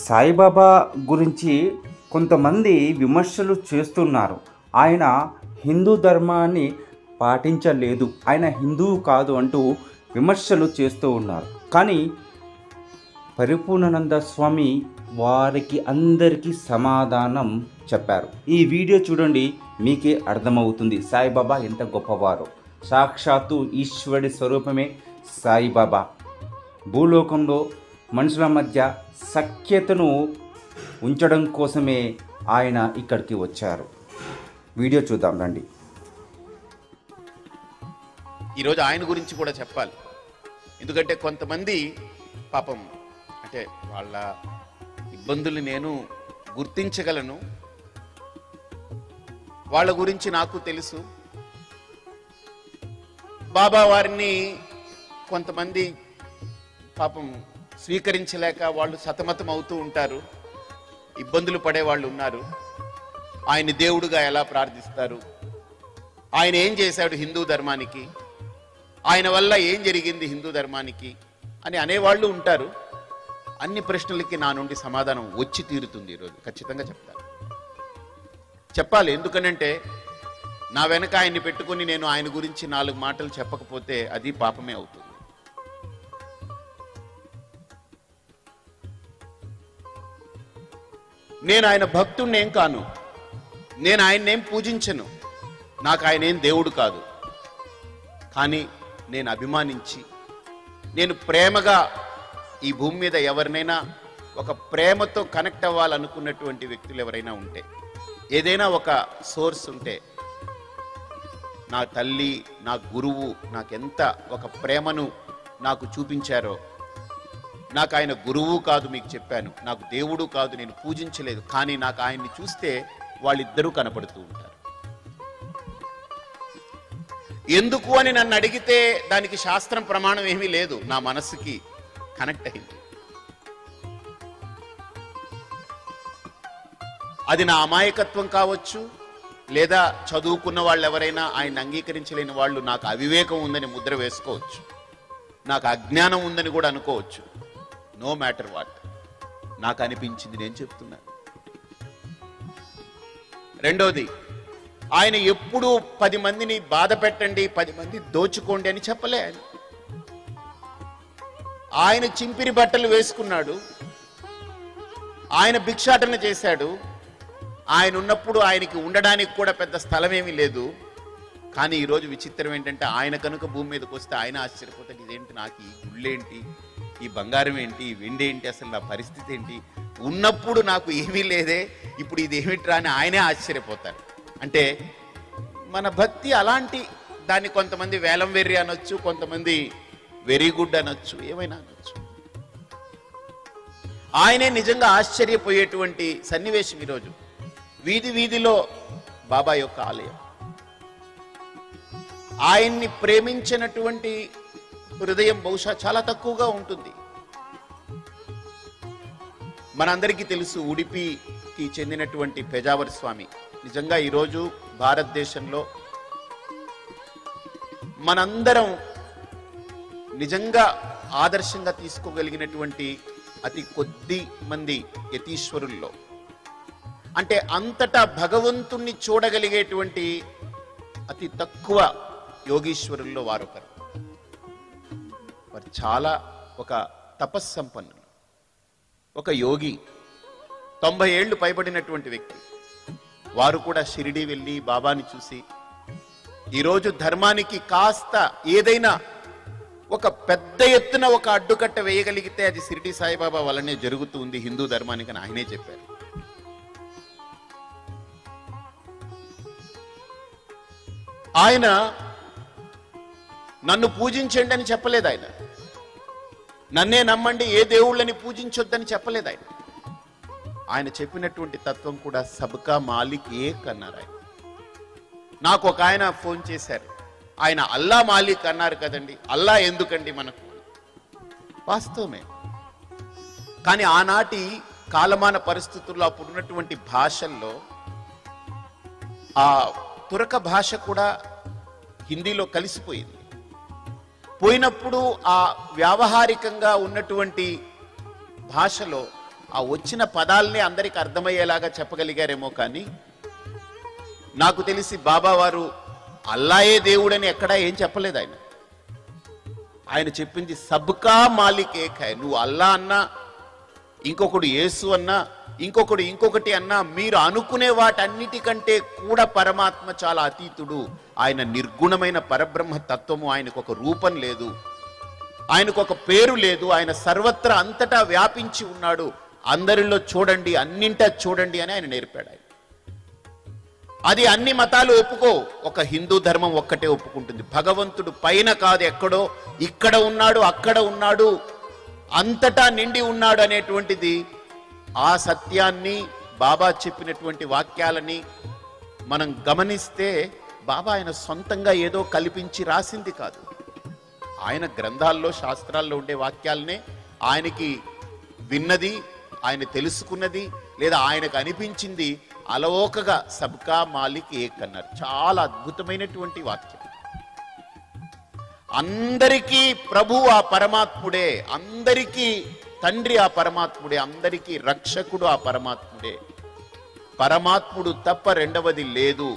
సాయిబాబా గురించి కొంతమంది విమర్శలు చేస్తున్నారు. ఆయన హిందూ ధర్మాన్ని పాటించలేదు, ఆయన హిందువు కాదు అంటూ విమర్శలు చేస్తూ ఉన్నారు. కానీ పరిపూర్ణానంద స్వామి వారికి అందరికీ సమాధానం చెప్పారు. ఈ వీడియో చూడండి, మీకే అర్థమవుతుంది సాయిబాబా ఎంత గొప్పవారో. సాక్షాత్తు ఈశ్వరుడి స్వరూపమే సాయిబాబా. భూలోకంలో మనుషుల మధ్య సఖ్యతను ఉంచడం కోసమే ఆయన ఇక్కడికి వచ్చారు. వీడియో చూద్దాం రండి. ఈరోజు ఆయన గురించి కూడా చెప్పాలి. ఎందుకంటే కొంతమంది పాపం అంటే వాళ్ళ ఇబ్బందులు నేను గుర్తించగలను, వాళ్ళ గురించి నాకు తెలుసు. బాబా వారిని కొంతమంది పాపం స్వీకరించలేక వాళ్ళు సతమతం అవుతూ ఉంటారు, ఇబ్బందులు పడే వాళ్ళు ఉన్నారు. ఆయన దేవుడుగా ఎలా ప్రార్థిస్తారు, ఆయన ఏం చేశాడు హిందూ ధర్మానికి, ఆయన వల్ల ఏం జరిగింది హిందూ ధర్మానికి అని అనేవాళ్ళు ఉంటారు. అన్ని ప్రశ్నలకి నా నుండి సమాధానం వచ్చి తీరుతుంది. ఈరోజు ఖచ్చితంగా చెప్పాలి. ఎందుకనంటే నా వెనక ఆయన్ని పెట్టుకుని నేను ఆయన గురించి 4 మాటలు చెప్పకపోతే అది పాపమే అవుతుంది. నేను ఆయన భక్తుణ్ణేం కాను, నేను ఆయన్నేం పూజించను, నాకు ఆయన ఏం దేవుడు కాదు. కానీ నేను అభిమానించి, నేను ప్రేమగా ఈ భూమి మీద ఎవరినైనా ఒక ప్రేమతో కనెక్ట్ అవ్వాలనుకున్నటువంటి వ్యక్తులు ఎవరైనా ఉంటే, ఏదైనా ఒక సోర్స్ ఉంటే, నా తల్లి, నా గురువు నాకెంత ఒక ప్రేమను నాకు చూపించారో, నాకు ఆయన గురువు కాదు, మీకు చెప్పాను, నాకు దేవుడు కాదు, నేను పూజించలేదు, కానీ నాకు ఆయన్ని చూస్తే వాళ్ళిద్దరూ కనపడుతూ ఉంటారు. ఎందుకు అని నన్ను అడిగితే దానికి శాస్త్రం ప్రమాణం ఏమీ లేదు, నా మనస్సుకి కనెక్ట్ అయింది. అది నా అమాయకత్వం కావచ్చు, లేదా చదువుకున్న వాళ్ళు ఎవరైనా ఆయన అంగీకరించలేని వాళ్ళు నాకు అవివేకం ఉందని ముద్ర వేసుకోవచ్చు, నాకు అజ్ఞానం ఉందని కూడా అనుకోవచ్చు. నో మ్యాటర్ వాట్, నాకు అనిపించింది నేను చెప్తున్నాను. రెండోది, ఆయన ఎప్పుడూ 10 మందిని బాధ పెట్టండి, 10 మంది దోచుకోండి అని చెప్పలే. ఆయన చింపిరి బట్టలు వేసుకున్నాడు, ఆయన భిక్షాటన చేశాడు. ఆయన ఉన్నప్పుడు ఆయనకి ఉండడానికి కూడా పెద్ద స్థలం ఏమీ లేదు. కానీ ఈరోజు విచిత్రం ఏంటంటే, ఆయన కనుక భూమి మీదకి వస్తే ఆయన ఆశ్చర్యపోతాడు, ఇదేంటి, నాకు ఈ గుళ్ళేంటి, ఈ బంగారం ఏంటి, ఈ వెండి ఏంటి, అసలు నా పరిస్థితి ఏంటి, ఉన్నప్పుడు నాకు ఏమీ లేదే, ఇప్పుడు ఇదేమిట్రా అని ఆయనే ఆశ్చర్యపోతాడు. అంటే మన భక్తి అలాంటి దాన్ని కొంతమంది వేలం వెర్రి అనొచ్చు, కొంతమంది వెరీ గుడ్ అనొచ్చు, ఏమైనా అనొచ్చు. ఆయనే నిజంగా ఆశ్చర్యపోయేటువంటి సన్నివేశం ఈరోజు. వీధి వీధిలో బాబా యొక్క ఆలయం. ఆయన్ని ప్రేమించినటువంటి హృదయం బహుశా చాలా తక్కువగా ఉంటుంది. మనందరికీ తెలుసు, ఉడిపికి చెందినటువంటి పెజావర్ స్వామి నిజంగా ఈరోజు భారతదేశంలో మనందరం నిజంగా ఆదర్శంగా తీసుకోగలిగినటువంటి అతి కొద్ది మంది యతీశ్వరుల్లో, అంటే అంతటా భగవంతుణ్ణి చూడగలిగేటువంటి అతి తక్కువ యోగీశ్వరుల్లో వారొకరు. వారు చాలా ఒక తపస్సంపన్నులు, ఒక యోగి, 90 ఏళ్లు పైబడినటువంటి వ్యక్తి. వారు కూడా షిరిడి వెళ్ళి బాబాని చూసి, ఈరోజు ధర్మానికి కాస్త ఏదైనా ఒక పెద్ద ఎత్తున ఒక అడ్డుకట్ట వేయగలిగితే అది షిరిడి సాయిబాబా వల్లనే జరుగుతుంది హిందూ ధర్మానికి అని ఆయనే చెప్పారు. ఆయన నన్ను పూజించండి అని చెప్పలేదు, ఆయన నన్నే నమ్మండి, ఏ దేవుళ్ళని పూజించొద్దని చెప్పలేదు. ఆయన చెప్పినటువంటి తత్వం కూడా సబ్కా మాలిక్ ఏక్ అన్నారు. ఆయన నాకు ఒక ఆయన ఫోన్ చేశారు, ఆయన అల్లా మాలిక్ అన్నారు కదండి, అల్లా ఎందుకండి మనకు? వాస్తవమే, కానీ ఆనాటి కాలమాన పరిస్థితుల్లో అప్పుడున్నటువంటి భాషల్లో ఆ తురక భాష కూడా హిందీలో కలిసిపోయింది. పోయినప్పుడు ఆ వ్యావహారికంగా ఉన్నటువంటి భాషలో ఆ వచ్చిన పదాలనే అందరికి అర్థమయ్యేలాగా చెప్పగలిగారేమో, కానీ నాకు తెలిసి బాబా వారు అల్లాయే దేవుడని ఎక్కడా ఏం చెప్పలేదు. ఆయన చెప్పింది సబ్కా మాలిక్ ఏక్ హై. నువ్వు అల్లా అన్నా, ఇంకొకడు యేసు అన్నా, ఇంకొకడు ఇంకొకటి అన్నా, మీరు అనుకునే వాటన్నిటికంటే కూడా పరమాత్మ చాలా అతీతుడు. ఆయన నిర్గుణమైన పరబ్రహ్మ తత్వము. ఆయనకు ఒక రూపం లేదు, ఆయనకు ఒక పేరు లేదు. ఆయన సర్వత్రా అంతటా వ్యాపించి ఉన్నాడు. అందరిలో చూడండి, అన్నింటా చూడండి అని ఆయన నేర్పాడు. అది అన్ని మతాలు ఒప్పుకో, ఒక హిందూ ధర్మం ఒక్కటే ఒప్పుకుంటుంది. భగవంతుడు పైన కాదు, ఎక్కడో, ఇక్కడ ఉన్నాడు, అక్కడ ఉన్నాడు, అంతటా నిండి ఉన్నాడు అనేటువంటిది, ఆ సత్యాన్ని బాబా చెప్పినటువంటి వాక్యాలని మనం గమనిస్తే, బాబా ఆయన సొంతంగా ఏదో కల్పించి రాసింది కాదు. ఆయన గ్రంథాల్లో, శాస్త్రాల్లో ఉండే వాక్యాలనే ఆయనకి విన్నది, ఆయన తెలుసుకున్నది, లేదా ఆయనకు అనిపించింది అలవోకగా సబ్కా మాలిక్ ఏక్ అన్నారు. చాలా అద్భుతమైనటువంటి వాక్యం. అందరికీ ప్రభు ఆ పరమాత్ముడే, అందరికీ తండ్రి ఆ పరమాత్ముడే, అందరికీ రక్షకుడు ఆ పరమాత్ముడే. పరమాత్ముడు తప్ప రెండవది లేదు.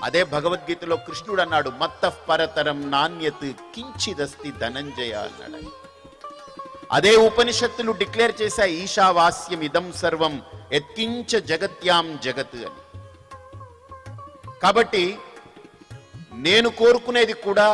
అదే భగవద్గీతలో కృష్ణుడు అన్నాడు, మత్తః పరతరం నాణ్యత్ కించిదస్తి ధనంజయ అన్నాడు. అదే ఉపనిషత్తులు డిక్లేర్ చేశాయి, ఈశావాస్యం ఇదం సర్వం యత్కించ జగత్యాం జగత్ అని. కాబట్టి నేను కోరుకునేది కూడా,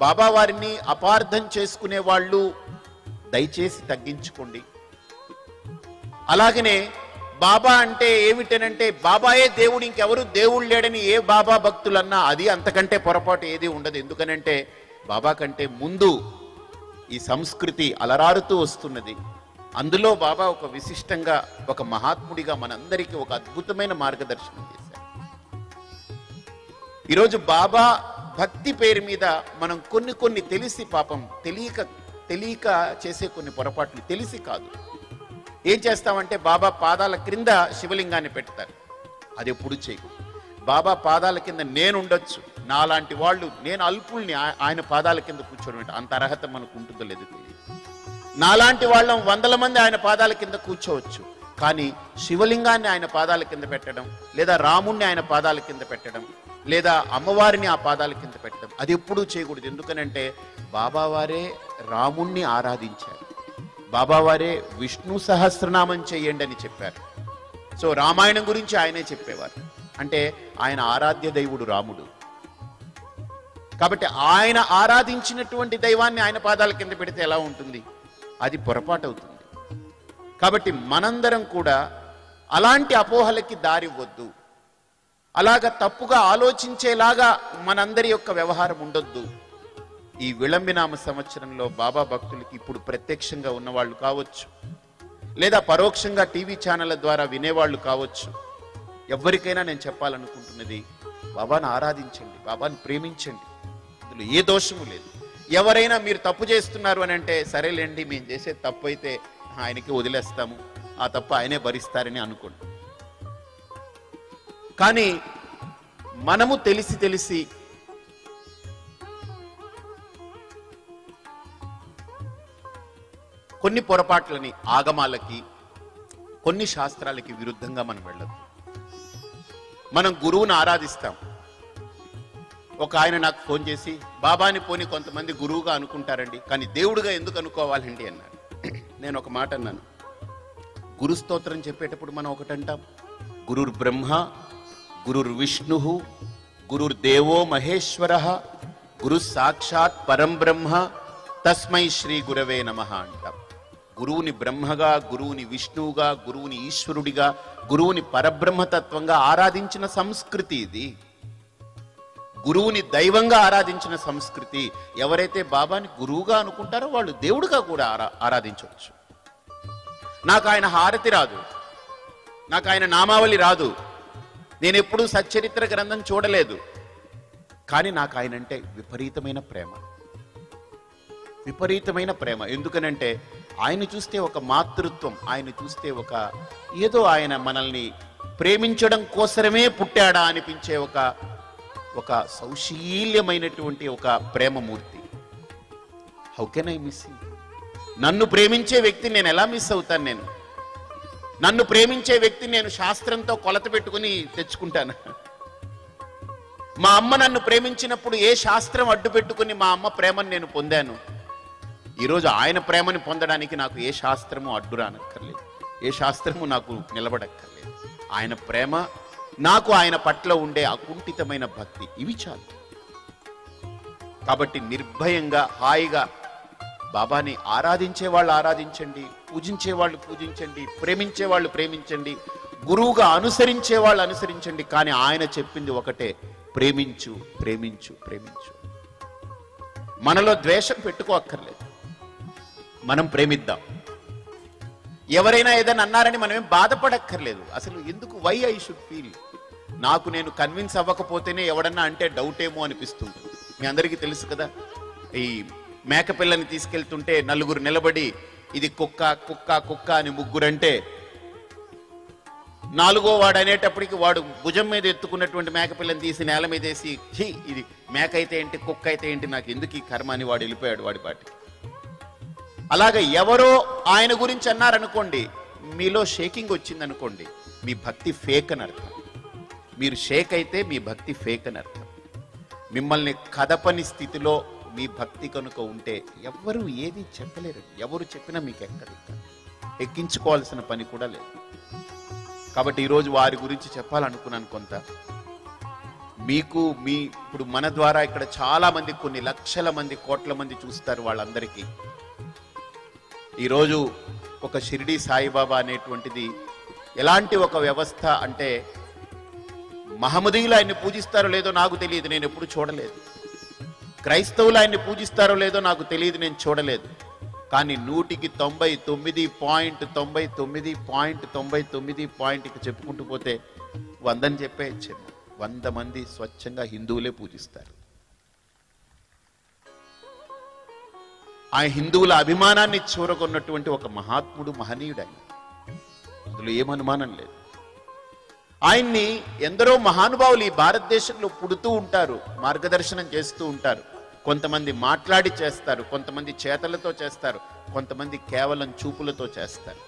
బాబా వారిని అపార్థం చేసుకునే వాళ్ళు దయచేసి తగ్గించుకోండి. అలాగనే బాబా అంటే ఏమిటనంటే, బాబాయే దేవుడు, ఇంకెవరు దేవుడు లేడని ఏ బాబా భక్తులన్నా అది అంతకంటే పొరపాటు ఏది ఉండదు. ఎందుకనంటే బాబా కంటే ముందు ఈ సంస్కృతి అలరారుతూ వస్తున్నది. అందులో బాబా ఒక విశిష్టంగా, ఒక మహాత్ముడిగా మనందరికీ ఒక అద్భుతమైన మార్గదర్శనం చేశారు. ఈరోజు బాబా భక్తి పేరు మీద మనం కొన్ని తెలిసి, పాపం తెలియక చేసే కొన్ని పొరపాట్లు, తెలిసి కాదు. ఏం చేస్తామంటే, బాబా పాదాల క్రింద శివలింగాన్ని పెడతారు. అది ఎప్పుడు చేయకూడదు. బాబా పాదాల కింద నేను ఉండొచ్చు, నాలాంటి వాళ్ళు, నేను అల్పుల్ని ఆయన పాదాల కింద కూర్చోవడం అంత అర్హత మనకు ఉంటుందో లేదో తెలియదు. నాలాంటి వాళ్ళం 100 మంది ఆయన పాదాల కింద కూర్చోవచ్చు, కానీ శివలింగాన్ని ఆయన పాదాల కింద పెట్టడం, లేదా రాముణ్ణి ఆయన పాదాల కింద పెట్టడం, లేదా అమ్మవారిని ఆ పాదాల కింద పెట్టడం, అది ఎప్పుడూ చేయకూడదు. ఎందుకనంటే బాబావారే రాముణ్ణి ఆరాధించారు, బాబావారే విష్ణు సహస్రనామం చెయ్యండి అని చెప్పారు. సో రామాయణం గురించి ఆయనే చెప్పేవారు. అంటే ఆయన ఆరాధ్య దైవుడు రాముడు. కాబట్టి ఆయన ఆరాధించినటువంటి దైవాన్ని ఆయన పాదాల కింద పెడితే ఎలా ఉంటుంది? అది పొరపాటు అవుతుంది. కాబట్టి మనందరం కూడా అలాంటి అపోహలకి దారివ్వద్దు. అలాగా తప్పుగా ఆలోచించేలాగా మనందరి యొక్క వ్యవహారం ఉండొద్దు. ఈ విళంబినామ సంవత్సరంలో బాబా భక్తులకి ఇప్పుడు ప్రత్యక్షంగా ఉన్నవాళ్ళు కావచ్చు, లేదా పరోక్షంగా టీవీ ఛానళ్ల ద్వారా వినేవాళ్ళు కావచ్చు, ఎవరికైనా నేను చెప్పాలనుకుంటున్నది, బాబాను ఆరాధించండి, బాబాను ప్రేమించండి. అందులో ఏ దోషము లేదు. ఎవరైనా మీరు తప్పు చేస్తున్నారు అని అంటే, సరేలేండి మేము చేసే తప్పు అయితే ఆయనకి వదిలేస్తాము, ఆ తప్పు ఆయనే భరిస్తారని అనుకోండి. కానీ మనము తెలిసి కొన్ని పొరపాట్లని, ఆగమాలకి, కొన్ని శాస్త్రాలకి విరుద్ధంగా మనం వెళ్ళదు. మనం గురువుని ఆరాధిస్తాం. ఒక ఆయన నాకు ఫోన్ చేసి, బాబాని పోని కొంతమంది గురువుగా అనుకుంటారండి, కానీ దేవుడుగా ఎందుకు అనుకోవాలండి అన్నాడు. నేను ఒక మాట అన్నాను, గురు స్తోత్రం చెప్పేటప్పుడు మనం ఒకటంటాం, గురుర్ బ్రహ్మ, గురుర్ విష్ణు, గురుర్ దేవో మహేశ్వర, గురు సాక్షాత్ పరం బ్రహ్మ, తస్మై శ్రీ గురవే నమః అంటాం. గురువుని బ్రహ్మగా, గురువుని విష్ణువుగా, గురువుని ఈశ్వరుడిగా, గురువుని పరబ్రహ్మతత్వంగా ఆరాధించిన సంస్కృతి ఇది. గురువుని దైవంగా ఆరాధించిన సంస్కృతి. ఎవరైతే బాబాని గురువుగా అనుకుంటారో వాళ్ళు దేవుడిగా కూడా ఆరాధించవచ్చు. నాకు ఆయన హారతి రాదు, నాకు ఆయన నామావళి రాదు, నేను ఎప్పుడూ సచ్చరిత్ర గ్రంథం చూడలేదు, కానీ నాకు ఆయన అంటే విపరీతమైన ప్రేమ, విపరీతమైన ప్రేమ. ఎందుకనంటే ఆయన చూస్తే ఒక మాతృత్వం, ఆయన చూస్తే ఒక ఏదో ఆయన మనల్ని ప్రేమించడం కోసమే పుట్టాడా అనిపించే ఒక సౌశీల్యమైనటువంటి ఒక ప్రేమమూర్తి. How can I miss you? నన్ను ప్రేమించే వ్యక్తిని నేను ఎలా మిస్ అవుతాను? నేను నన్ను ప్రేమించే వ్యక్తి నేను శాస్త్రంతో కొలత పెట్టుకుని తెచ్చుకుంటాను. మా అమ్మ నన్ను ప్రేమించినప్పుడు ఏ శాస్త్రం అడ్డు పెట్టుకుని మా అమ్మ ప్రేమను నేను పొందాను. ఈరోజు ఆయన ప్రేమని పొందడానికి నాకు ఏ శాస్త్రము అడ్డు రానక్కర్లేదు, ఏ శాస్త్రము నాకు నిలబడక్కర్లేదు. ఆయన ప్రేమ, నాకు ఆయన పట్ల ఉండే అకుంఠితమైన భక్తి, ఇవి చాలు. కాబట్టి నిర్భయంగా హాయిగా బాబాని ఆరాధించే వాళ్ళు ఆరాధించండి, పూజించే వాళ్ళు పూజించండి, ప్రేమించే వాళ్ళు ప్రేమించండి, గురువుగా అనుసరించే వాళ్ళు అనుసరించండి. కానీ ఆయన చెప్పింది ఒకటే, ప్రేమించు ప్రేమించు ప్రేమించు. మనలో ద్వేషం పెట్టుకోక్కర్లేదు, మనం ప్రేమిద్దాం. ఎవరైనా ఏదైనా అన్నారని మనం ఏం బాధపడక్కర్లేదు. అసలు ఎందుకు, వై ఐ షుడ్ ఫీల్? నాకు నేను కన్విన్స్ అవ్వకపోతేనే ఎవడన్నా అంటే డౌట్ ఏమో అనిపిస్తుంది. మీ అందరికీ తెలుసు కదా, ఈ మేకపిల్లని తీసుకెళ్తుంటే నలుగురు నిలబడి ఇది కుక్క కుక్క కుక్క అని ముగ్గురంటే, నాలుగో వాడు అనేటప్పటికి వాడు భుజం మీద ఎత్తుకున్నటువంటి మేకపిల్లని తీసి నేల మీద వేసి, ఛీ ఇది మేక అయితే ఏంటి కుక్క అయితే ఏంటి, నాకు ఎందుకు ఈ కర్మ అని వాడు వెళ్ళిపోయాడు వాడి పాటికి. అలాగే ఎవరో ఆయన గురించి అన్నారనుకోండి, మీలో షేకింగ్ వచ్చిందనుకోండి, మీ భక్తి ఫేక్ అని అర్థం. మీరు షేక్ అయితే మీ భక్తి ఫేక్ అని అర్థం. మిమ్మల్ని కదపని స్థితిలో మీ భక్తి కనుక ఉంటే ఎవరు ఏది చెప్పలేరు. ఎవరు చెప్పినా మీకు ఎక్కదు, ఎక్కించుకోవాల్సిన పని కూడా లేదు. కాబట్టి ఈరోజు వారి గురించి చెప్పాలనుకున్నాను కొంత. మీకు ఇప్పుడు మన ద్వారా ఇక్కడ చాలా మంది, కొన్ని లక్షల మంది, కోట్ల మంది చూస్తారు. వాళ్ళందరికీ ఈరోజు ఒక షిరిడి సాయిబాబా అనేటువంటిది ఎలాంటి ఒక వ్యవస్థ అంటే, మహమ్మదీయులు ఆయన్ని పూజిస్తారో లేదో నాకు తెలియదు, నేను ఎప్పుడు చూడలేదు. క్రైస్తవులు ఆయన్ని పూజిస్తారో లేదో నాకు తెలియదు, నేను చూడలేదు. కానీ 99.99.99 ఇక చెప్పుకుంటూ పోతే 100 అని చెప్పేయచ్చేమో. 100 మంది స్వచ్ఛంగా హిందువులే పూజిస్తారు. ఆ హిందువుల అభిమానాన్ని చూరగొన్నటువంటి ఒక మహాత్ముడు, మహనీయుడు ఆయన, అందులో ఏమనుమానం లేదు. ఆయన్ని ఎందరో మహానుభావులు ఈ భారతదేశంలో పుడుతూ ఉంటారు, మార్గదర్శనం చేస్తూ ఉంటారు. కొంతమంది మాట్లాడి చేస్తారు, కొంతమంది చేతలతో చేస్తారు, కొంతమంది కేవలం చూపులతో చేస్తారు.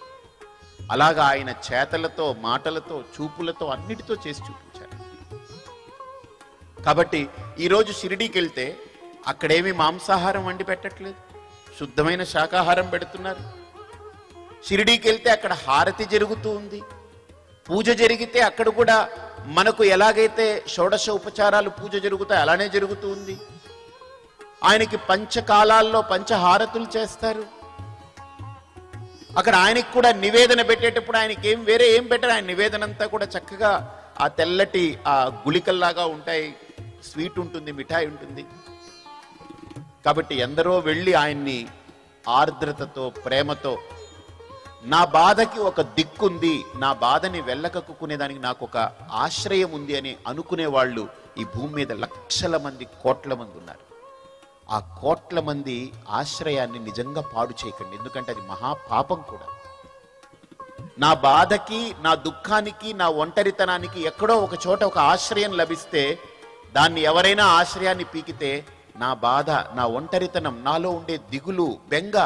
అలాగా ఆయన చేతలతో, మాటలతో, చూపులతో, అన్నిటితో చేసి చూపించారు. కాబట్టి ఈరోజు షిరిడీకి వెళ్తే అక్కడేమి మాంసాహారం వండి పెట్టట్లేదు, శుద్ధమైన శాకాహారం పెడుతున్నారు. షిరిడీకి వెళ్తే అక్కడ హారతి జరుగుతూ ఉంది, పూజ జరిగితే అక్కడ కూడా మనకు ఎలాగైతే షోడశ ఉపచారాలు పూజ జరుగుతాయి అలానే జరుగుతూ ఉంది. ఆయనకి పంచకాలాల్లో పంచహారతులు చేస్తారు. అక్కడ ఆయనకి కూడా నివేదన పెట్టేటప్పుడు ఆయనకి వేరే ఏం పెట్టరు. ఆయన నివేదన అంతా కూడా చక్కగా ఆ తెల్లటి ఆ గుళికల్లాగా ఉంటాయి, స్వీట్ ఉంటుంది, మిఠాయి ఉంటుంది. కాబట్టి ఎందరో వెళ్ళి ఆయన్ని ఆర్ద్రతతో, ప్రేమతో, నా బాధకి ఒక దిక్కుంది, నా బాధని వెళ్ళకక్కునేదానికి నాకు ఒక ఆశ్రయం ఉంది అని అనుకునే వాళ్ళు ఈ భూమి మీద లక్షల మంది, కోట్ల మంది ఉన్నారు. ఆ కోట్ల మంది ఆశ్రయాన్ని నిజంగా పాడు చేయకండి, ఎందుకంటే అది మహాపాపం కూడా. నా బాధకి, నా దుఃఖానికి, నా ఒంటరితనానికి ఎక్కడో ఒక చోట ఒక ఆశ్రయం లభిస్తే, దాన్ని ఎవరైనా ఆశ్రయాన్ని పీకితే నా బాధ, నా ఒంటరితనం, నాలో ఉండే దిగులు, బెంగ,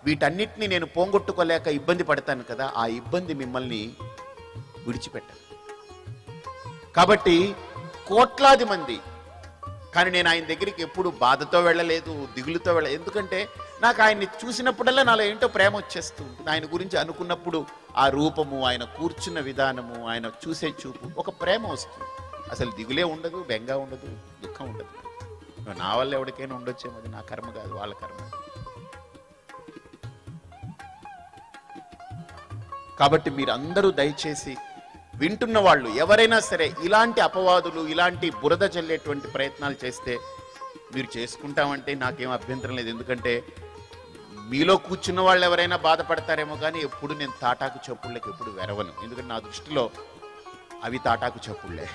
వీటన్నిటిని నేను పోగొట్టుకోలేక ఇబ్బంది పడతాను కదా, ఆ ఇబ్బంది మిమ్మల్ని విడిచిపెట్టను. కాబట్టి కోట్లాది మంది, కానీ నేను ఆయన దగ్గరికి ఎప్పుడు బాధతో వెళ్ళలేదు, దిగులుతో వెళ్ళలేదు. ఎందుకంటే నాకు ఆయన్ని చూసినప్పుడల్లా నాలో ఏంటో ప్రేమ వచ్చేస్తూ ఉంటుంది. ఆయన గురించి అనుకున్నప్పుడు ఆ రూపము, ఆయన కూర్చున్న విధానము, ఆయన చూసే చూపు, ఒక ప్రేమ వస్తుంది. అసలు దిగులే ఉండదు, బెంగ ఉండదు, దుఃఖం ఉండదు. నా వల్ల ఎవరికైనా ఉండొచ్చేమో, అది నా కర్మ కాదు, వాళ్ళ కర్మ. కాబట్టి మీరందరూ దయచేసి వింటున్న వాళ్ళు ఎవరైనా సరే ఇలాంటి అపవాదులు, ఇలాంటి బురద చల్లేటువంటి ప్రయత్నాలు చేస్తే మీరు చేసుకుంటామంటే నాకేం అభ్యంతరం లేదు. ఎందుకంటే మీలో కూర్చున్న వాళ్ళు ఎవరైనా బాధపడతారేమో, కానీ ఎప్పుడు నేను తాటాకు చప్పుళ్ళకి ఎప్పుడు వెరవను. ఎందుకంటే నా దృష్టిలో అవి తాటాకు చప్పుళ్ళే.